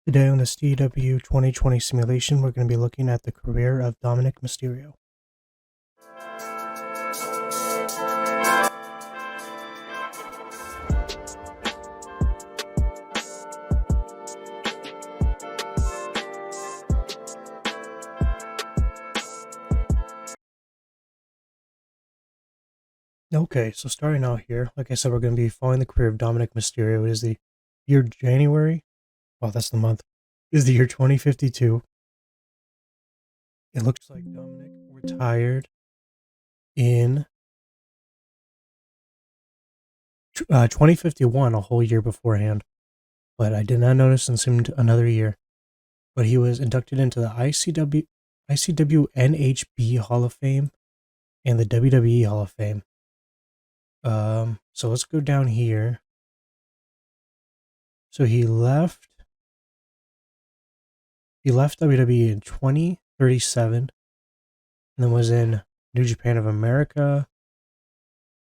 Today on this TEW2020 simulation, we're going to be looking at the career of Dominick Mysterio. Okay, so starting out here, like I said, we're going to be following the career of Dominick Mysterio. It is the year January. Well, that's the month. It is the year 2052. It looks like Dominick retired in 2051, a whole year beforehand. But I did not notice and seemed another year. But he was inducted into the ICW NHB Hall of Fame and the WWE Hall of Fame. So let's go down here. So he left WWE in 2037 and then was in New Japan of America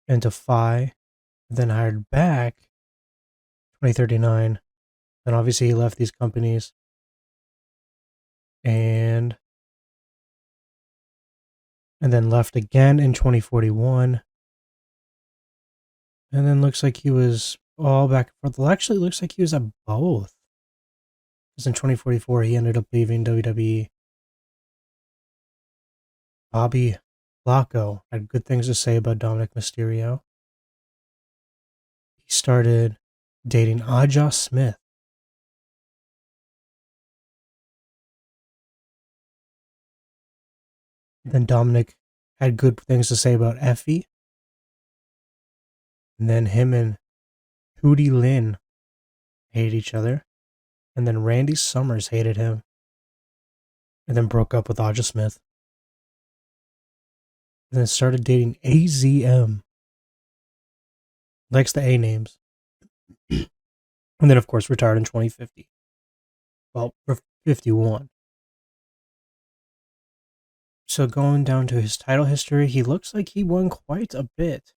and Defy, then hired back 2039. Then obviously he left these companies and then left again in 2041. And then looks like he was all back and forth. Well, actually, it looks like he was at both. Because in 2044, he ended up leaving WWE. Bobby Blacko had good things to say about Dominick Mysterio. He started dating Aja Smith. Then Dominic had good things to say about Effie. And then him and Hootie Lynn hated each other. And then Randy Summers hated him. And then broke up with Aja Smith. And then started dating AZM. Likes the A names. And then, of course, retired in 2050. Well, 51. So going down to his title history, he looks like he won quite a bit.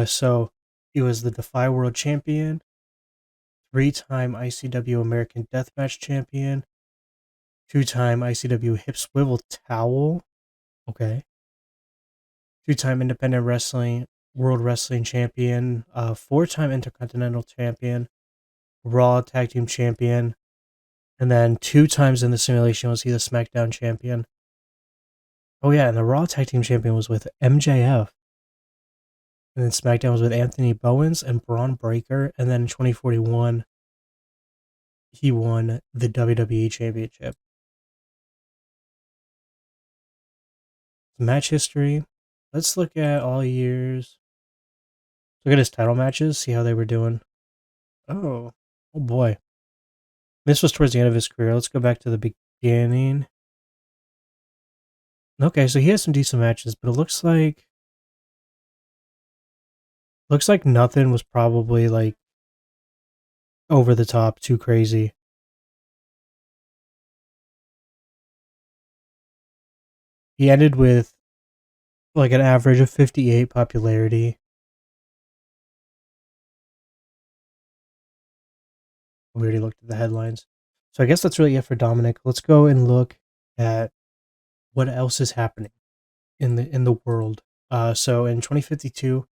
So he was the Defy World Champion, 3-time ICW American Deathmatch Champion, 2-time ICW Hip Swivel Towel, okay, 2-time Independent Wrestling World Wrestling Champion, 4-time Intercontinental Champion, Raw Tag Team Champion, and then 2 times in the simulation was he the SmackDown Champion. Oh yeah, and the Raw Tag Team Champion was with MJF. And then SmackDown was with Anthony Bowens and Braun Breaker. And then in 2041, he won the WWE Championship. Match history. Let's look at all years. Look at his title matches, see how they were doing. Oh boy. This was towards the end of his career. Let's go back to the beginning. Okay, so he has some decent matches, but it looks like nothing was probably like over the top, too crazy. He ended with like an average of 58 popularity. We already looked at the headlines. So I guess that's really it for Dominic. Let's go and look at what else is happening in the world. So in 2052,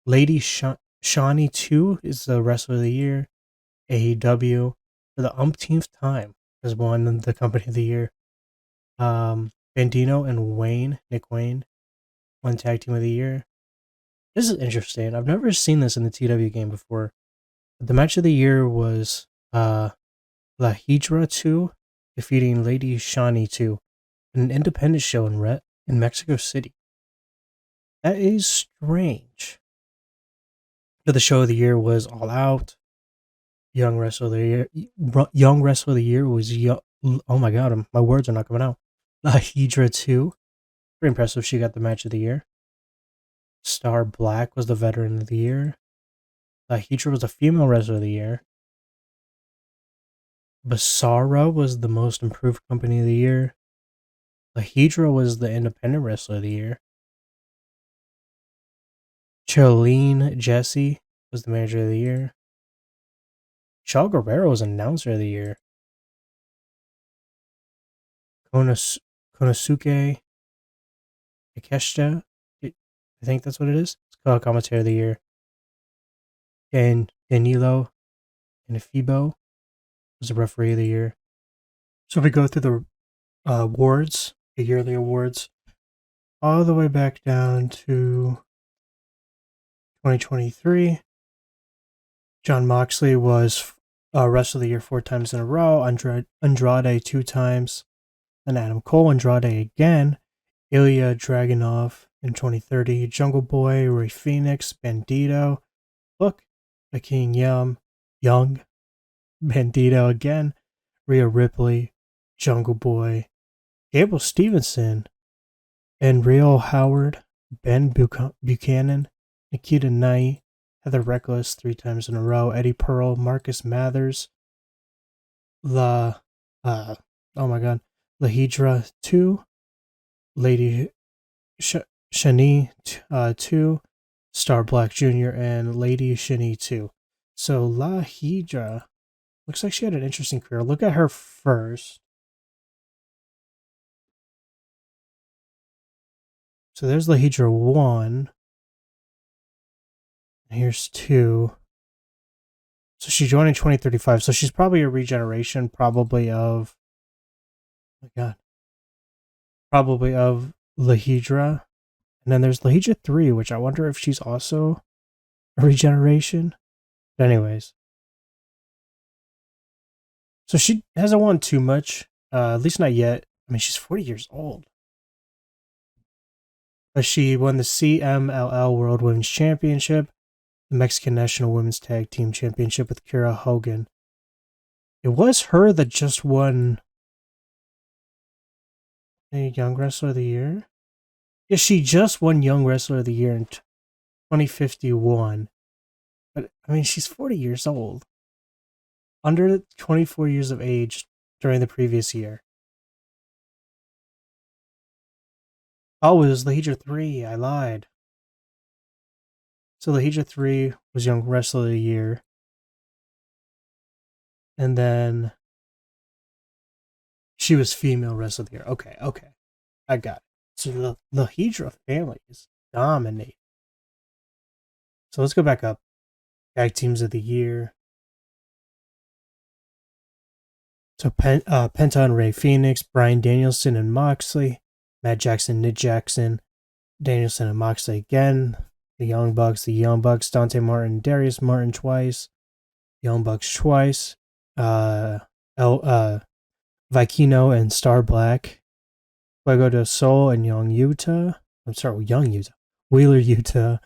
Lady Shawnee 2 is the wrestler of the year. AEW for the umpteenth time has won the company of the year. Bandino and Nick Wayne, won tag team of the year. This is interesting. I've never seen this in the TW game before. The match of the year was La Hydra 2 defeating Lady Shawnee 2 in an independent show in Mexico City. That is strange. But the show of the year was All Out. Young Wrestler of the Year was oh my god, my words are not coming out. La Hydra 2. Pretty impressive. She got the match of the year. Star Black was the Veteran of the Year. La Hydra was the Female Wrestler of the Year. Basara was the Most Improved Company of the Year. La Hydra was the Independent Wrestler of the Year. Charlene Jesse was the Manager of the Year. Shaw Guerrero was announcer of the year. Konos- Konosuke Ikeshita, I think that's what it is. It's called commentator of the year. And Danilo Inifibo was the referee of the year. So we go through the awards, the yearly awards, all the way back down to 2023. Jon Moxley was Wrestler of the Year 4 times in a row. Andrade 2 times. Then Adam Cole, Andrade again. Ilya Dragunov in 2030. Jungle Boy, Ray Phoenix, Bandito. Look, Akeem Young, Bandito again. Rhea Ripley, Jungle Boy, Gable Stevenson, and Real Howard, Ben Buchanan, Nikita Knight, Heather Reckless 3 times in a row, Eddie Pearl, Marcus Mathers, La, oh my god, Lahidra 2, Lady Shani 2, Star Black Jr., and Lady Shani 2. So Lahidra looks like she had an interesting career. Look at her first. So there's Lahidra 1. Here's 2. So she joined in 2035. So she's probably a regeneration, probably of, oh my god, probably of Lahidra. And then there's Lahidra 3, which I wonder if she's also a regeneration. But anyways, so she hasn't won too much, at least not yet. I mean, she's 40 years old. But she won the CMLL World Women's Championship, the Mexican National Women's Tag Team Championship with Kira Hogan. It was her that just won a Young Wrestler of the Year. Yeah, she just won Young Wrestler of the Year in 2051. But, I mean, she's 40 years old. Under 24 years of age during the previous year. Oh, it was Lahidra 3. I lied. So Lahidra 3 was Young Wrestler of the Year. And then she was Female Wrestler of the Year. Okay. I got it. So the Lahidra family is dominating. So let's go back up. Tag Teams of the Year. So Penta and Ray Phoenix, Bryan Danielson and Moxley, Matt Jackson, Nick Jackson, Danielson and Moxley again, the Young Bucks, Dante Martin, Darius Martin twice, Young Bucks twice, Vikino and Star Black, Fuego del Sol and Young Utah. Wheeler Utah,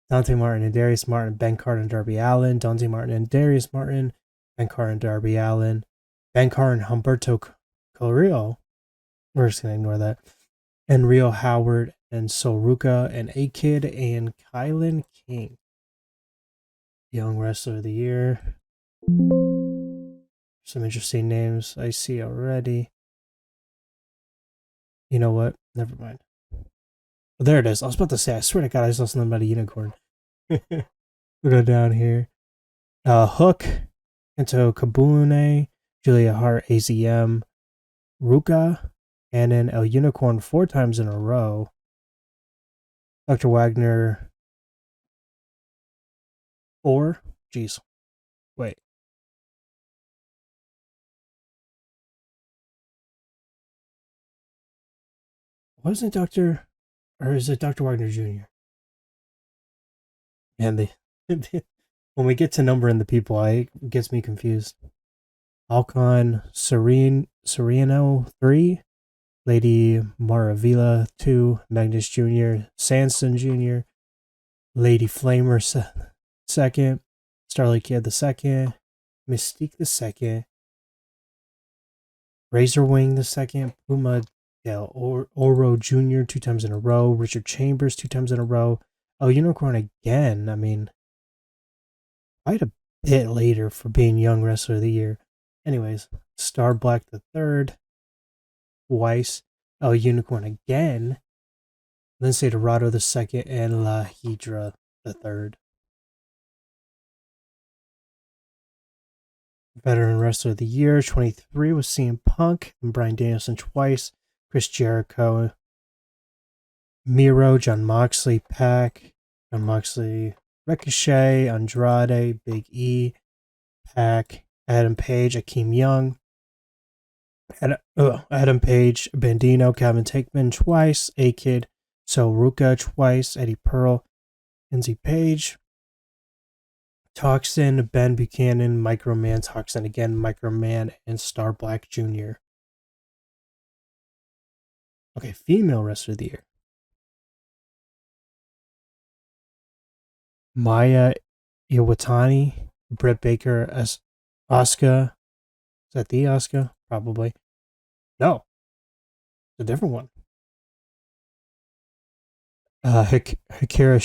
Dante Martin and Darius Martin, Ben Carter and Darby Allin, Dante Martin and Darius Martin, Ben Carter and Darby Allin, Ben Carter and Humberto Carrillo. We're just going to ignore that. And Rio Howard and Soruka and A-Kid and Kylan King. Young Wrestler of the Year. Some interesting names I see already. You know what? Never mind. Oh, there it is. I was about to say, I swear to God, I saw something about a unicorn. We'll go down here. Hook, Ento Kabune, Julia Hart, AZM, Ruka, and then El Unicorn 4 times in a row. Dr. Wagner 4. Jeez. Wait. Wasn't Dr. Or is it Dr. Wagner Jr.? And when we get to numbering the people, it gets me confused. Alcon Sereno 3, Lady Maravilla 2, Magnus Jr., Sanson Jr., Lady Flamer 2nd, Starlight Kid the 2nd, Mystique the 2nd, Razorwing the 2nd, Puma Del Oro Jr. 2 times in a row, Richard Chambers 2 times in a row, El Unicorn again. I mean, quite a bit later for being Young Wrestler of the Year. Anyways, Star Black the 3rd, Weiss, El Unicorn again, Lince Dorado the 2nd, and La Hydra the 3rd. Veteran Wrestler of the Year 23 was CM Punk and Bryan Danielson twice. Chris Jericho, Miro, Jon Moxley, Pac, Jon Moxley, Ricochet, Andrade, Big E, Pac, Adam Page, Akeem Young, Adam Page, Bandino, Calvin Tankman twice, A-Kid, So Ruka twice, Eddie Pearl, Lindsay Page, Toxin, Ben Buchanan, Microman, Toxin again, Microman, and Star Black Jr. Okay, Female Wrestler of the Year. Maya Iwatani, Britt Baker as Asuka. Is that the Asuka? Probably. No, it's a different one. Hikaru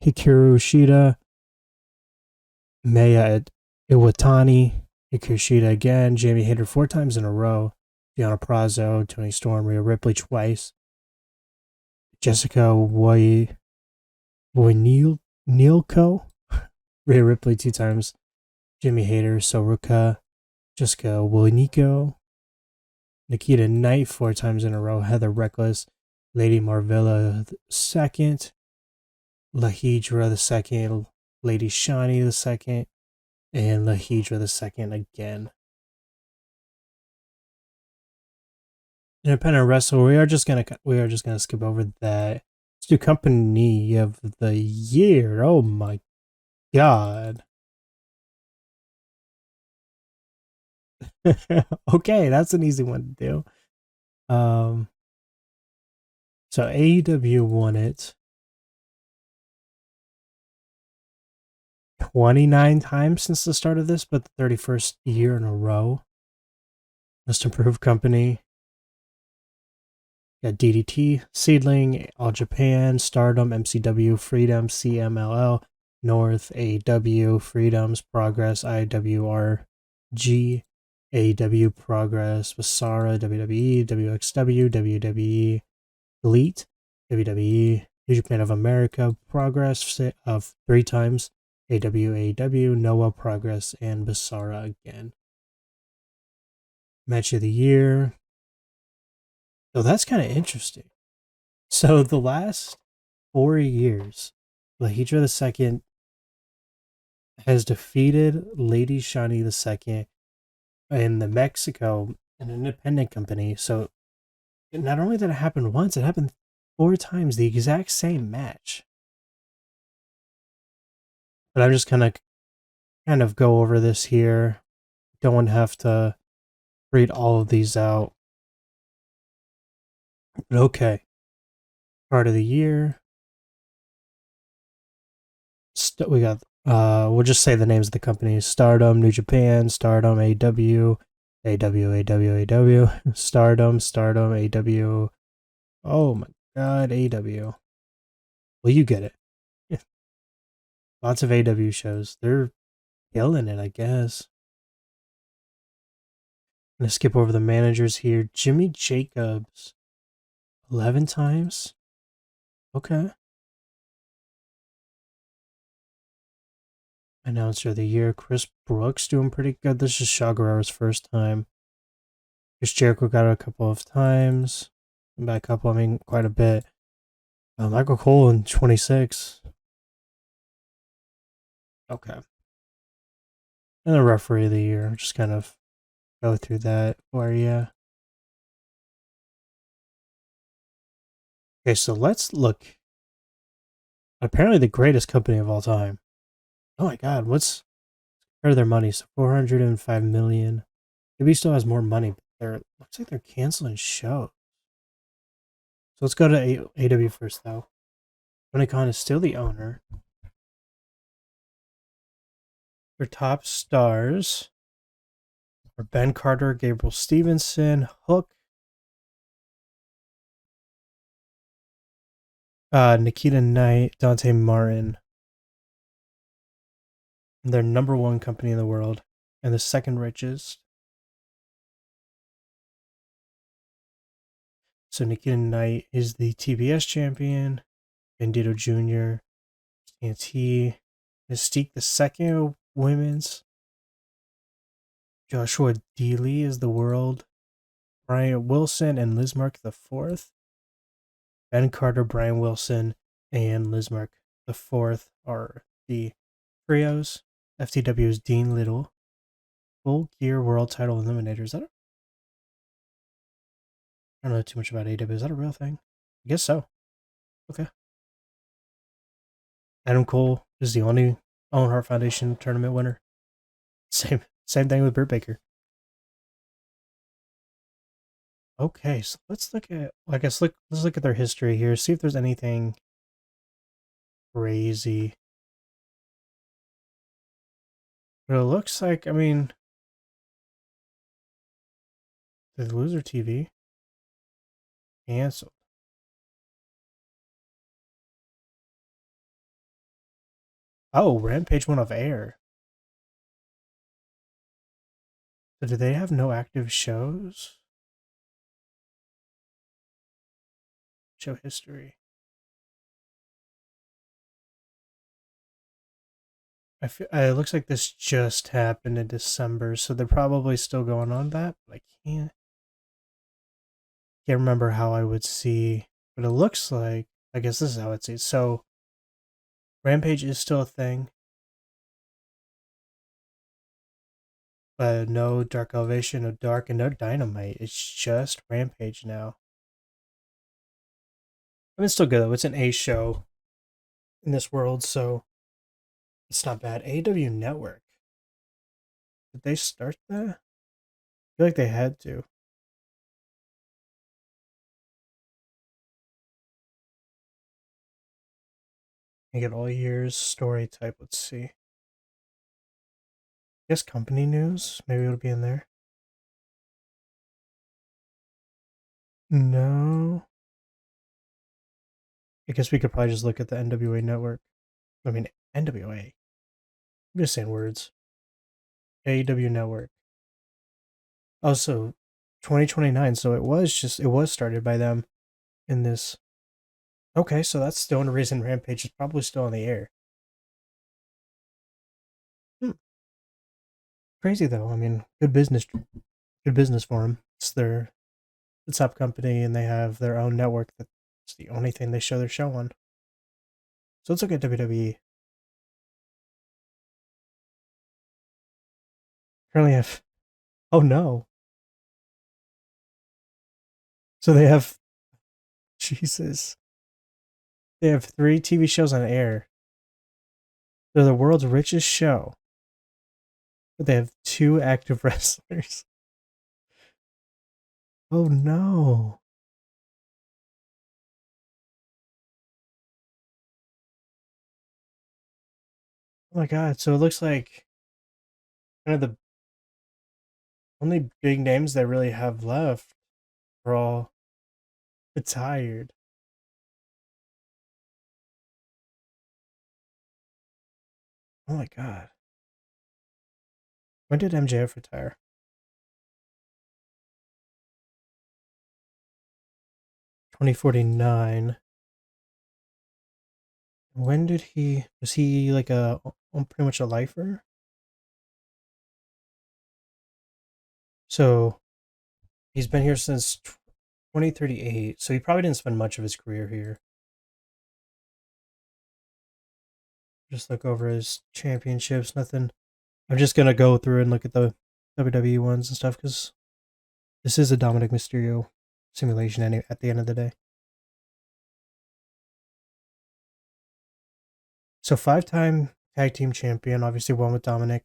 Shida, Maya Iwatani, Hikaru Shida again, Jamie Hayter 4 times in a row, Deonna Purrazzo, Tony Storm, Rhea Ripley twice, Jessica Voynilko, Rhea Ripley 2 times, Jimmy Hayter, Soruka, Jessica Woyniko, Nikita Knight 4 times in a row, Heather Reckless, Lady Marvella II, Lahidra II, Lady Shani II, and Lahidra II again. Independent wrestler, we are just gonna skip over that. Let's do company of the year. Oh my god. Okay, that's an easy one to do. So AEW won it 29 times since the start of this, but the 31st year in a row. Most Improved Company. Got DDT, Seedling, All Japan, Stardom, MCW, Freedom, CMLL, North, AEW, Freedoms, Progress, IWRG, AEW, Progress, Basara, WWE, WXW, WWE, Elite, WWE, New Japan of America, Progress of 3 times, AEW, Noah, Progress, and Basara again. Match of the Year. So that's kind of interesting. So the last 4 years, Lahidra II has defeated Lady Shani II in the Mexico, an independent company. So not only did it happen once, it happened 4 times, the exact same match. But I'm just gonna kind of go over this here. Don't have to read all of these out. But okay. Card of the year. We got we'll just say the names of the companies: Stardom, New Japan, Stardom, AW, Stardom, AW. Oh my god, AW. Well, you get it. Lots of AW shows. They're killing it, I guess. I'm gonna skip over the managers here. Jimmy Jacobs, 11 times. Okay. Announcer of the year, Chris Brooks, doing pretty good. This is Shaw Guerrero's first time. Chris Jericho got it a couple of times. By a couple, I mean quite a bit. Michael Cole in 26. Okay. And the referee of the year. Just kind of go through that for you. Okay, so let's look. Apparently the greatest company of all time. Oh my god, what's their money? So 405 million. Maybe still has more money, but looks like they're canceling shows. So let's go to AW first though. Tony Khan is still the owner. Their top stars are Ben Carter, Gabriel Stevenson, Hook, Nikita Knight, Dante Martin. They're number 1 company in the world and the second richest. So Nikita Knight is the TBS champion. Bandito Jr., TNT, Mystique the second women's. Joshua Dealey is the world. Brian Wilson and Lismark the fourth. Ben Carter, Brian Wilson, and Lismark the fourth are the trios. FTW's Dean Little. Full Gear World Title Eliminator. Is that I don't know too much about AEW. Is that a real thing? I guess so. Okay. Adam Cole is the only Owen Hart Foundation tournament winner. Same thing with Britt Baker. Okay, so let's look at. Well, I guess let's look at their history here. See if there's anything crazy. But it looks like, I mean, the Loser TV canceled. Oh, Rampage went off air. So do they have no active shows? Show history. It looks like this just happened in December, so they're probably still going on that. But I can't remember how I would see. But it looks like, I guess this is how it sees. So Rampage is still a thing, but no Dark Elevation, no Dark, and no Dynamite. It's just Rampage now. I mean, it's still good though. It's an A show in this world, so it's not bad. AW Network. Did they start that? I feel like they had to. I get all years story type. Let's see. I guess company news. Maybe it'll be in there. No. I guess we could probably just look at the NWA network. I mean, NWA. I'm just saying words. AEW network. Also, 2029. So it was started by them in this. Okay, so that's the only reason Rampage is probably still on the air. Hmm. Crazy though. I mean, good business for them. It's the top company, and they have their own network. That's the only thing they show their show on. So let's look at WWE. Currently have. Oh no. So they have. Jesus. They have 3 TV shows on air. They're the world's richest show, but they have 2 active wrestlers. Oh no. Oh my god. So it looks like kind of the only big names they really have left are all retired. Oh my god. When did MJF retire? 2049. When did he was he like pretty much a lifer? So he's been here since 2038. So he probably didn't spend much of his career here. Just look over his championships, nothing. I'm just gonna go through and look at the WWE ones and stuff because this is a Dominick Mysterio simulation at the end of the day. So 5-time tag team champion, obviously one with Dominic,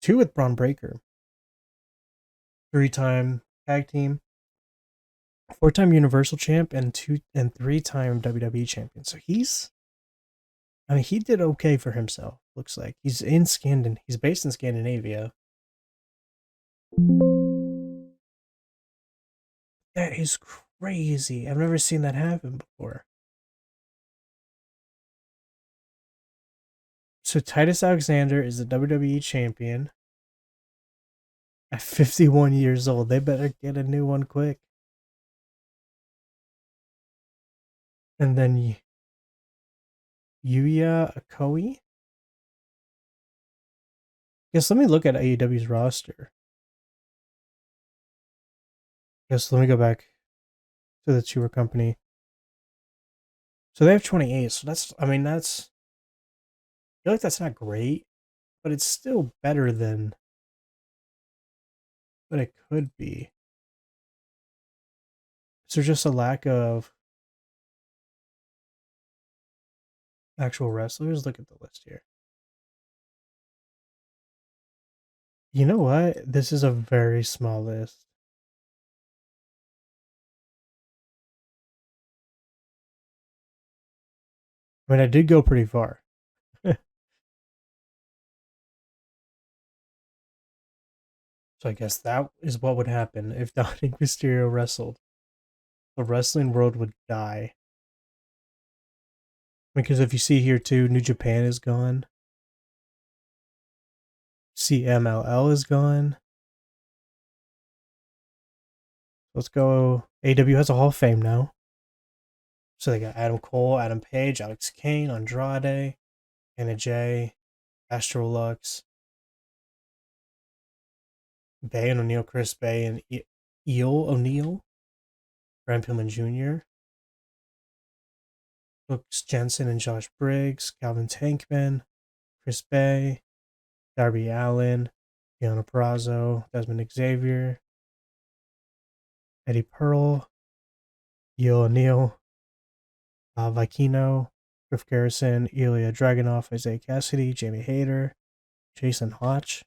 2 with Braun Breaker, 3-time tag team, 4-time Universal champ, and 3-time WWE champion. So I mean, he did okay for himself. Looks like he's He's based in Scandinavia. That is crazy. I've never seen that happen before. So Titus Alexander is the WWE champion at 51 years old. They better get a new one quick. And then Yuya Akoi Guess let me look at AEW's roster. Guess let me go back to the tour company. So they have 28. So that's, I mean, that's, I feel like that's not great, but it's still better than what it could be. Is there just a lack of actual wrestlers? Look at the list here. You know what? This is a very small list. I mean, I did go pretty far. So I guess that is what would happen if Dominick Mysterio wrestled. The wrestling world would die. Because if you see here too, New Japan is gone. CMLL is gone. Let's go. AW has a Hall of Fame now. So they got Adam Cole, Adam Page, Alex Kane, Andrade, Anna Jay, Astrolux, Bay and O'Neal, Chris Bay, and Eel O'Neal, Brian Pillman Jr., Brooks Jensen and Josh Briggs, Calvin Tankman, Chris Bay, Darby Allin, Deanna Purrazzo, Desmond Xavier, Eddie Pearl, Eel O'Neal, Vikino, Griff Garrison, Ilya Dragunov, Isaiah Cassidy, Jamie Hayter, Jason Hotch,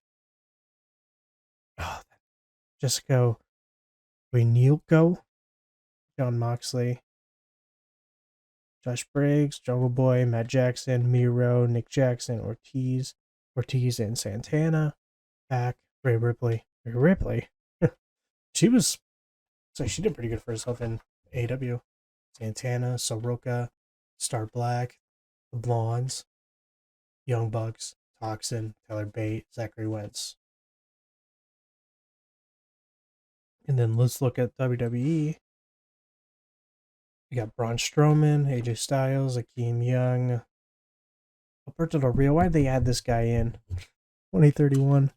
oh, Jessica Renilko, John Moxley, Josh Briggs, Jungle Boy, Matt Jackson, Miro, Nick Jackson, Ortiz and Santana, Pack, Ray Ripley. Ray Ripley? she was, so she did pretty good for herself in AW. Santana, Soroka, Star Black, The Blondes, Young Bucks, Toxin, Tyler Bate, Zachary Wentz. And then let's look at WWE. We got Braun Strowman, AJ Styles, Akeem Young, Alberto Del Rio. Why did they add this guy in? 2031.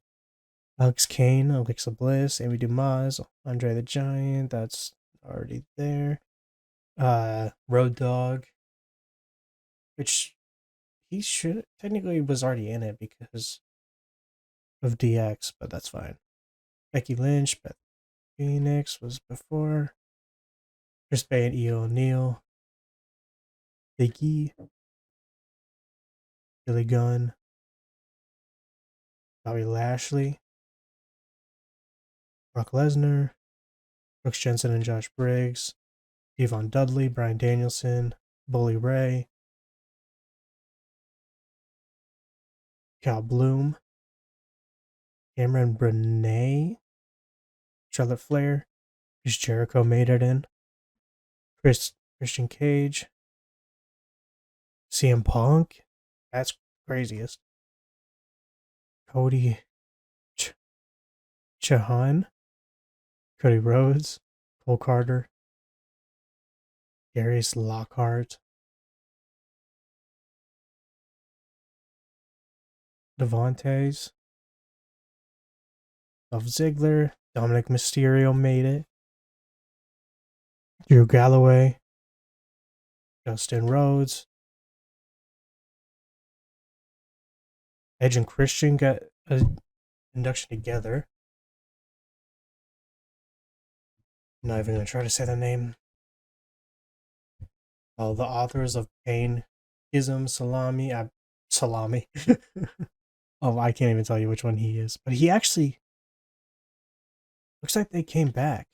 Alex Kane, Alexa Bliss, Amy Dumas, Andre the Giant. That's already there. Road Dogg, which he should technically was already in it because of DX, but that's fine. Becky Lynch, Beth Phoenix was before. Chris Bay and E.O. O'Neal. Big E. Billy Gunn. Bobby Lashley. Brock Lesnar. Brooks Jensen and Josh Briggs. Yvonne Dudley. Bryan Danielson. Bully Ray. Cal Bloom. Cameron Brennan. Charlotte Flair. Chris Jericho made it in. Christian Cage. CM Punk. That's craziest. Cody Chahan. Cody Rhodes. Cole Carter. Darius Lockhart. Devontae's. Dolph Ziggler. Dominic Mysterio made it. Drew Galloway. Justin Rhodes. Edge and Christian got an induction together. I'm not even going to try to say the name. Oh, the authors of Pain, Ism, Salami. Salami. Oh, I can't even tell you which one he is. But he actually looks like they came back.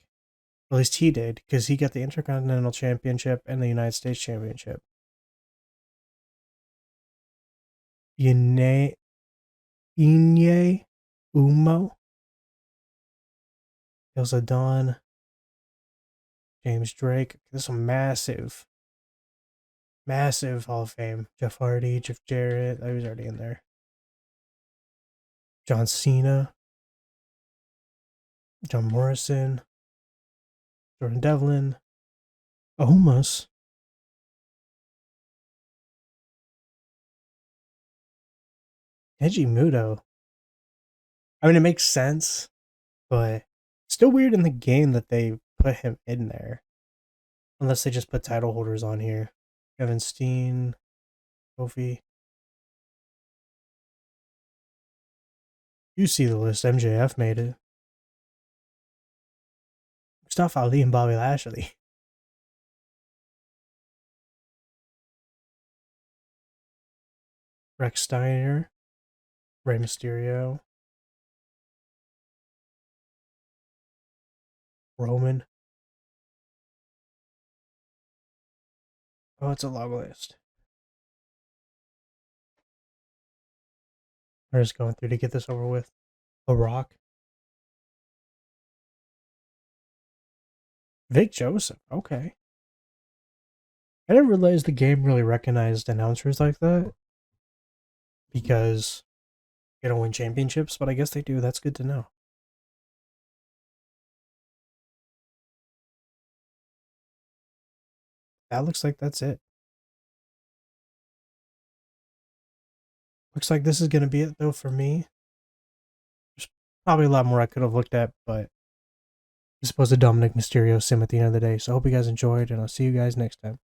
At least he did, because he got the Intercontinental Championship and the United States Championship. Inye Umo. Ilsa Dawn. James Drake. This is a massive Hall of Fame. Jeff Hardy, Jeff Jarrett. I was already in there. John Cena. John Morrison. Jordan Devlin. Omos. Neji Muto. I mean, it makes sense, but still weird in the game that they put him in there. Unless they just put title holders on here. Kevin Steen, Kofi. You see the list. MJF made it. Mustafa Ali and Bobby Lashley. Rex Steiner, Rey Mysterio, Roman. Oh, it's a long list. We're just going through to get this over with. The Rock. Vic Joseph. Okay. I didn't realize the game really recognized announcers like that because they don't win championships, but I guess they do. That's good to know. That looks like that's it. Looks like this is going to be it, though, for me. There's probably a lot more I could have looked at, but I suppose the Dominick Mysterio sim at the end of the day. So I hope you guys enjoyed, and I'll see you guys next time.